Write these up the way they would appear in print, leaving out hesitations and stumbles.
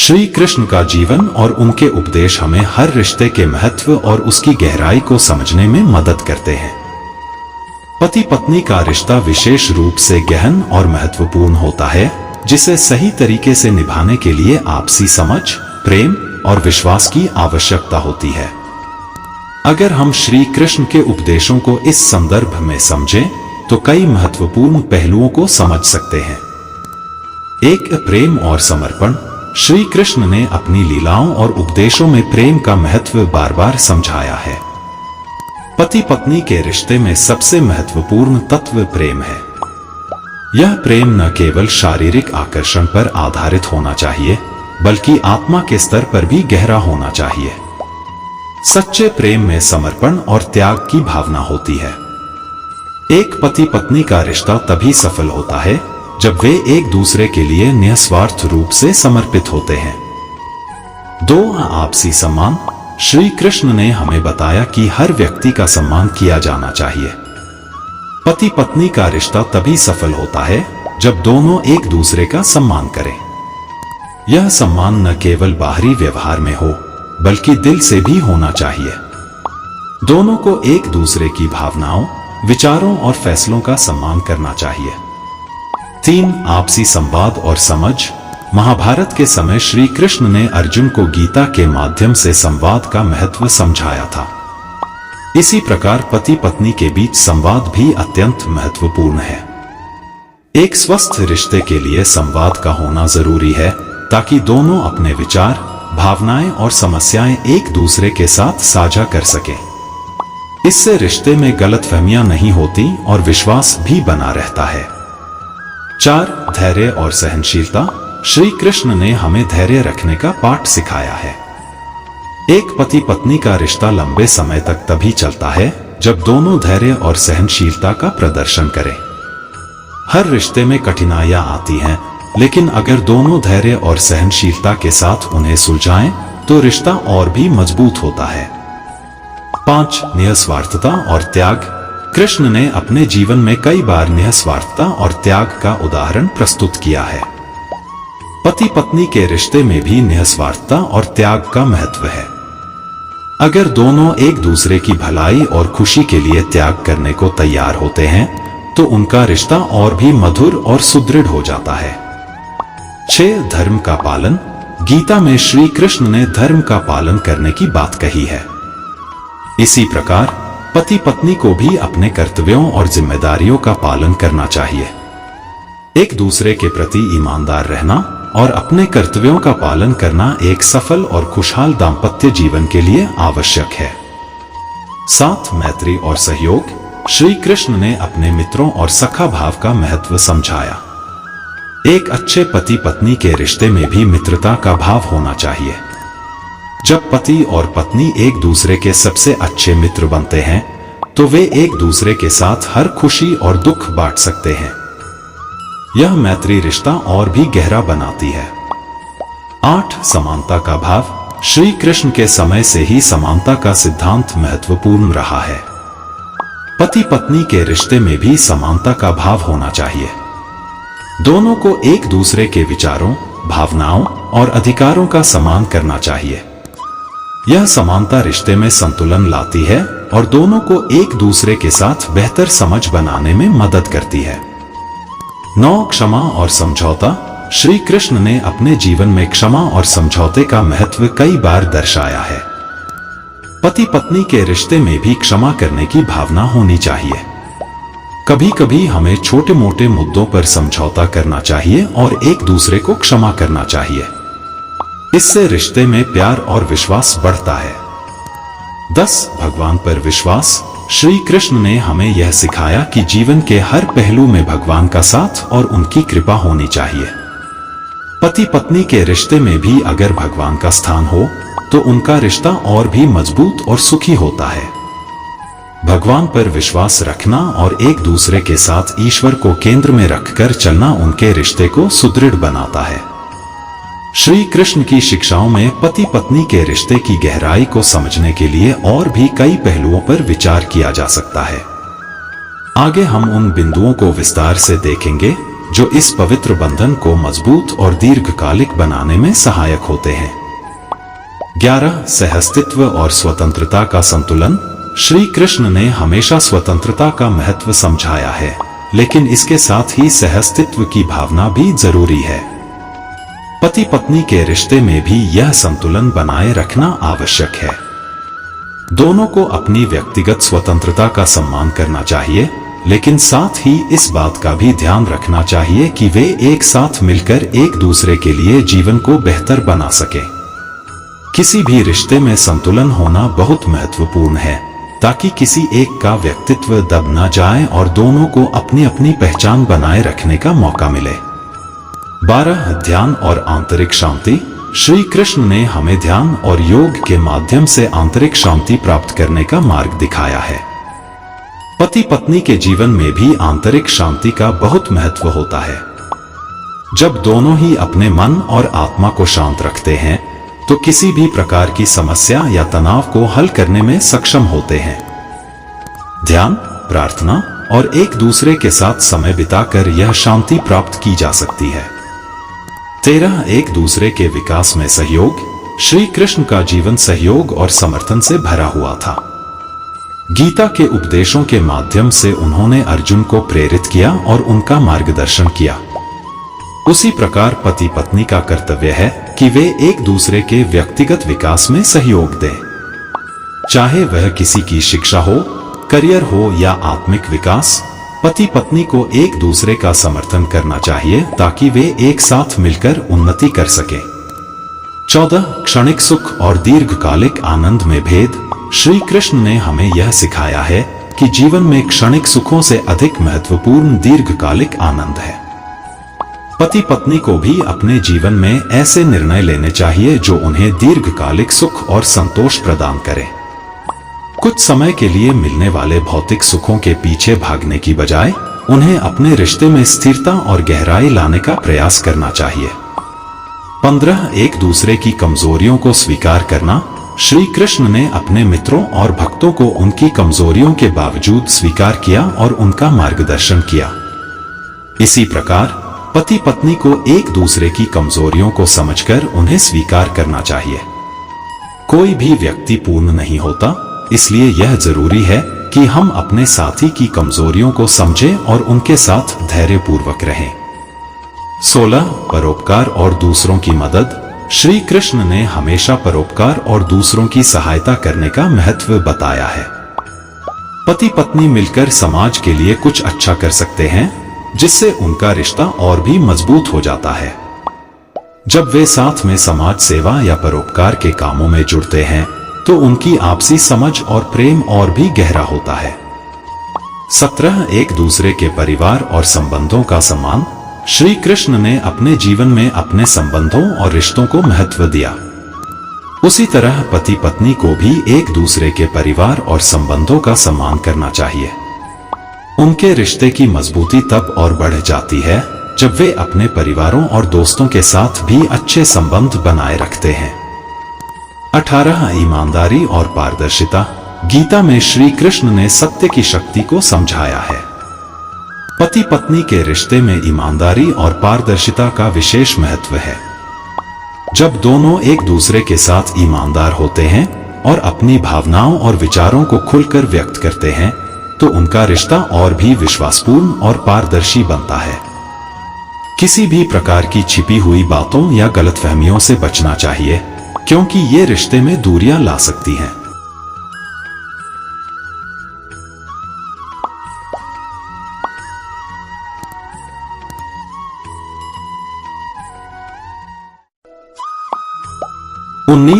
श्री कृष्ण का जीवन और उनके उपदेश हमें हर रिश्ते के महत्व और उसकी गहराई को समझने में मदद करते हैं। पति पत्नी का रिश्ता विशेष रूप से गहन और महत्वपूर्ण होता है, जिसे सही तरीके से निभाने के लिए आपसी समझ, प्रेम और विश्वास की आवश्यकता होती है। अगर हम श्री कृष्ण के उपदेशों को इस संदर्भ में समझें तो कई महत्वपूर्ण पहलुओं को समझ सकते हैं। एक, प्रेम और समर्पण। श्री कृष्ण ने अपनी लीलाओं और उपदेशों में प्रेम का महत्व बार बार समझाया है। पति पत्नी के रिश्ते में सबसे महत्वपूर्ण तत्व प्रेम है। यह प्रेम न केवल शारीरिक आकर्षण पर आधारित होना चाहिए, बल्कि आत्मा के स्तर पर भी गहरा होना चाहिए। सच्चे प्रेम में समर्पण और त्याग की भावना होती है। एक पति पत्नी का रिश्ता तभी सफल होता है जब वे एक दूसरे के लिए निस्वार्थ रूप से समर्पित होते हैं। 2, आपसी सम्मान। श्री कृष्ण ने हमें बताया कि हर व्यक्ति का सम्मान किया जाना चाहिए। पति पत्नी का रिश्ता तभी सफल होता है जब दोनों एक दूसरे का सम्मान करें। यह सम्मान न केवल बाहरी व्यवहार में हो, बल्कि दिल से भी होना चाहिए। दोनों को एक दूसरे की भावनाओं, विचारों और फैसलों का सम्मान करना चाहिए। 3, आपसी संवाद और समझ। महाभारत के समय श्री कृष्ण ने अर्जुन को गीता के माध्यम से संवाद का महत्व समझाया था। इसी प्रकार पति पत्नी के बीच संवाद भी अत्यंत महत्वपूर्ण है। एक स्वस्थ रिश्ते के लिए संवाद का होना जरूरी है, ताकि दोनों अपने विचार, भावनाएं और समस्याएं एक दूसरे के साथ साझा कर सकें। इससे रिश्ते में गलतफहमियां नहीं होती और विश्वास भी बना रहता है। 4, धैर्य और सहनशीलता। श्री कृष्ण ने हमें धैर्य रखने का पाठ सिखाया है। एक पति पत्नी का रिश्ता लंबे समय तक तभी चलता है जब दोनों धैर्य और सहनशीलता का प्रदर्शन करें। हर रिश्ते में कठिनाइयां आती हैं, लेकिन अगर दोनों धैर्य और सहनशीलता के साथ उन्हें सुलझाएं तो रिश्ता और भी मजबूत होता है। 5, निस्वार्थता और त्याग। कृष्ण ने अपने जीवन में कई बार निस्वार्थता और त्याग का उदाहरण प्रस्तुत किया है। पति पत्नी के रिश्ते में भी निस्वार्थता और त्याग का महत्व है। अगर दोनों एक दूसरे की भलाई और खुशी के लिए त्याग करने को तैयार होते हैं तो उनका रिश्ता और भी मधुर और सुदृढ़ हो जाता है। 6, धर्म का पालन। गीता में श्री कृष्ण ने धर्म का पालन करने की बात कही है। इसी प्रकार पति पत्नी को भी अपने कर्तव्यों और जिम्मेदारियों का पालन करना चाहिए। एक दूसरे के प्रति ईमानदार रहना और अपने कर्तव्यों का पालन करना एक सफल और खुशहाल दाम्पत्य जीवन के लिए आवश्यक है। 7, मैत्री और सहयोग। श्री कृष्ण ने अपने मित्रों और सखा भाव का महत्व समझाया। एक अच्छे पति पत्नी के रिश्ते में भी मित्रता का भाव होना चाहिए। जब पति और पत्नी एक दूसरे के सबसे अच्छे मित्र बनते हैं तो वे एक दूसरे के साथ हर खुशी और दुख बांट सकते हैं। यह मैत्री रिश्ता और भी गहरा बनाती है। 8, समानता का भाव। श्री कृष्ण के समय से ही समानता का सिद्धांत महत्वपूर्ण रहा है। पति पत्नी के रिश्ते में भी समानता का भाव होना चाहिए। दोनों को एक दूसरे के विचारों, भावनाओं और अधिकारों का सम्मान करना चाहिए। यह समानता रिश्ते में संतुलन लाती है और दोनों को एक दूसरे के साथ बेहतर समझ बनाने में मदद करती है। 9, क्षमा और समझौता। श्री कृष्ण ने अपने जीवन में क्षमा और समझौते का महत्व कई बार दर्शाया है। पति पत्नी के रिश्ते में भी क्षमा करने की भावना होनी चाहिए। कभी कभी हमें छोटे मोटे मुद्दों पर समझौता करना चाहिए और एक दूसरे को क्षमा करना चाहिए। इससे रिश्ते में प्यार और विश्वास बढ़ता है। 10, भगवान पर विश्वास। श्री कृष्ण ने हमें यह सिखाया कि जीवन के हर पहलू में भगवान का साथ और उनकी कृपा होनी चाहिए। पति पत्नी के रिश्ते में भी अगर भगवान का स्थान हो तो उनका रिश्ता और भी मजबूत और सुखी होता है। भगवान पर विश्वास रखना और एक दूसरे के साथ ईश्वर को केंद्र में रखकर चलना उनके रिश्ते को सुदृढ़ बनाता है। श्री कृष्ण की शिक्षाओं में पति पत्नी के रिश्ते की गहराई को समझने के लिए और भी कई पहलुओं पर विचार किया जा सकता है। आगे हम उन बिंदुओं को विस्तार से देखेंगे जो इस पवित्र बंधन को मजबूत और दीर्घकालिक बनाने में सहायक होते हैं। 11 सहअस्तित्व और स्वतंत्रता का संतुलन। श्री कृष्ण ने हमेशा स्वतंत्रता का महत्व समझाया है, लेकिन इसके साथ ही सहअस्तित्व की भावना भी जरूरी है। पति पत्नी के रिश्ते में भी यह संतुलन बनाए रखना आवश्यक है। दोनों को अपनी व्यक्तिगत स्वतंत्रता का सम्मान करना चाहिए, लेकिन साथ ही इस बात का भी ध्यान रखना चाहिए कि वे एक साथ मिलकर एक दूसरे के लिए जीवन को बेहतर बना सके। किसी भी रिश्ते में संतुलन होना बहुत महत्वपूर्ण है, ताकि किसी एक का व्यक्तित्व दब न जाए और दोनों को अपनी अपनी पहचान बनाए रखने का मौका मिले। 12 ध्यान और आंतरिक शांति। श्री कृष्ण ने हमें ध्यान और योग के माध्यम से आंतरिक शांति प्राप्त करने का मार्ग दिखाया है। पति पत्नी के जीवन में भी आंतरिक शांति का बहुत महत्व होता है। जब दोनों ही अपने मन और आत्मा को शांत रखते हैं, तो किसी भी प्रकार की समस्या या तनाव को हल करने में सक्षम होते हैं। ध्यान, प्रार्थना और एक दूसरे के साथ समय बिताकर यह शांति प्राप्त की जा सकती है। 13 एक दूसरे के विकास में सहयोग। श्री कृष्ण का जीवन सहयोग और समर्थन से भरा हुआ था। गीता के उपदेशों के माध्यम से उन्होंने अर्जुन को प्रेरित किया और उनका मार्गदर्शन किया। उसी प्रकार पति पत्नी का कर्तव्य है कि वे एक दूसरे के व्यक्तिगत विकास में सहयोग दें। चाहे वह किसी की शिक्षा हो, करियर हो या आत्मिक विकास, पति पत्नी को एक दूसरे का समर्थन करना चाहिए ताकि वे एक साथ मिलकर उन्नति कर सके। 14 क्षणिक सुख और दीर्घकालिक आनंद में भेद। श्री कृष्ण ने हमें यह सिखाया है कि जीवन में क्षणिक सुखों से अधिक महत्वपूर्ण दीर्घकालिक आनंद है। पति पत्नी को भी अपने जीवन में ऐसे निर्णय लेने चाहिए जो उन्हें दीर्घकालिक सुख और संतोष प्रदान करें। कुछ समय के लिए मिलने वाले भौतिक सुखों के पीछे भागने की बजाय उन्हें अपने रिश्ते में स्थिरता और गहराई लाने का प्रयास करना चाहिए। 15 एक दूसरे की कमजोरियों को स्वीकार करना। श्री कृष्ण ने अपने मित्रों और भक्तों को उनकी कमजोरियों के बावजूद स्वीकार किया और उनका मार्गदर्शन किया। इसी प्रकार पति पत्नी को एक दूसरे की कमजोरियों को समझकर उन्हें स्वीकार करना चाहिए। कोई भी व्यक्ति पूर्ण नहीं होता, इसलिए यह जरूरी है कि हम अपने साथी की कमजोरियों को समझें और उनके साथ धैर्यपूर्वक रहें। 16 परोपकार और दूसरों की मदद। श्री कृष्ण ने हमेशा परोपकार और दूसरों की सहायता करने का महत्व बताया है। पति पत्नी मिलकर समाज के लिए कुछ अच्छा कर सकते हैं, जिससे उनका रिश्ता और भी मजबूत हो जाता है। जब वे साथ में समाज सेवा या परोपकार के कामों में जुड़ते हैं, तो उनकी आपसी समझ और प्रेम और भी गहरा होता है। 17 एक दूसरे के परिवार और संबंधों का सम्मान। श्री कृष्ण ने अपने जीवन में अपने संबंधों और रिश्तों को महत्व दिया। उसी तरह पति पत्नी को भी एक दूसरे के परिवार और संबंधों का सम्मान करना चाहिए। उनके रिश्ते की मजबूती तब और बढ़ जाती है जब वे अपने परिवारों और दोस्तों के साथ भी अच्छे संबंध बनाए रखते हैं। 18 ईमानदारी और पारदर्शिता। गीता में श्री कृष्ण ने सत्य की शक्ति को समझाया है। पति पत्नी के रिश्ते में ईमानदारी और पारदर्शिता का विशेष महत्व है। जब दोनों एक दूसरे के साथ ईमानदार होते हैं और अपनी भावनाओं और विचारों को खुलकर व्यक्त करते हैं, तो उनका रिश्ता और भी विश्वासपूर्ण और पारदर्शी बनता है। किसी भी प्रकार की छिपी हुई बातों या गलतफहमियों से बचना चाहिए, क्योंकि ये रिश्ते में दूरियां ला सकती हैं।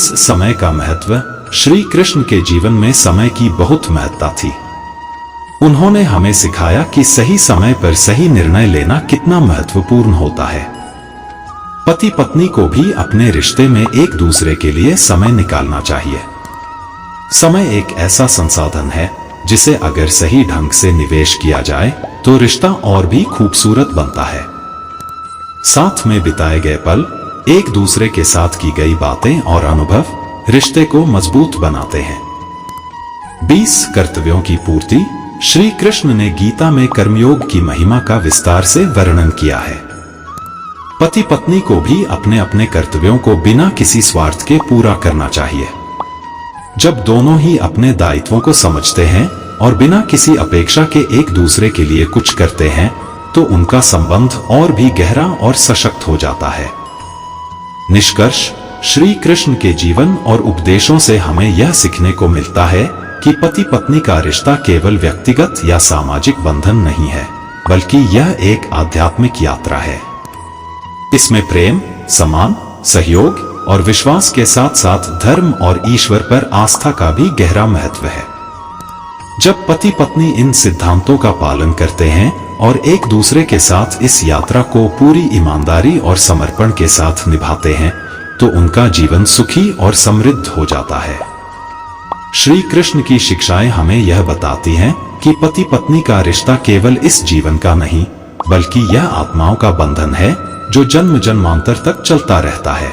समय का महत्व। श्री कृष्ण के जीवन में समय की बहुत महत्ता थी। उन्होंने हमें सिखाया कि सही समय पर सही निर्णय लेना कितना महत्वपूर्ण होता है। पति पत्नी को भी अपने रिश्ते में एक दूसरे के लिए समय निकालना चाहिए। समय एक ऐसा संसाधन है जिसे अगर सही ढंग से निवेश किया जाए तो रिश्ता और भी खूबसूरत बनता है। साथ में बिताए गए पल, एक दूसरे के साथ की गई बातें और अनुभव रिश्ते को मजबूत बनाते हैं। 20 कर्तव्यों की पूर्ति। श्री कृष्ण ने गीता में कर्मयोग की महिमा का विस्तार से वर्णन किया है। पति पत्नी को भी अपने अपने कर्तव्यों को बिना किसी स्वार्थ के पूरा करना चाहिए। जब दोनों ही अपने दायित्वों को समझते हैं और बिना किसी अपेक्षा के एक दूसरे के लिए कुछ करते हैं तो उनका संबंध और भी गहरा और सशक्त हो जाता है। निष्कर्ष, श्री कृष्ण के जीवन और उपदेशों से हमें यह सीखने को मिलता है कि पति पत्नी का रिश्ता केवल व्यक्तिगत या सामाजिक बंधन नहीं है, बल्कि यह एक आध्यात्मिक यात्रा है। इसमें प्रेम, सम्मान, सहयोग और विश्वास के साथ साथ धर्म और ईश्वर पर आस्था का भी गहरा महत्व है। जब पति पत्नी इन सिद्धांतों का पालन करते हैं और एक दूसरे के साथ इस यात्रा को पूरी ईमानदारी और समर्पण के साथ निभाते हैं तो उनका जीवन सुखी और समृद्ध हो जाता है। श्री कृष्ण की शिक्षाएं हमें यह बताती हैं कि पति पत्नी का रिश्ता केवल इस जीवन का नहीं, बल्कि यह आत्माओं का बंधन है जो जन्म जन्मांतर तक चलता रहता है।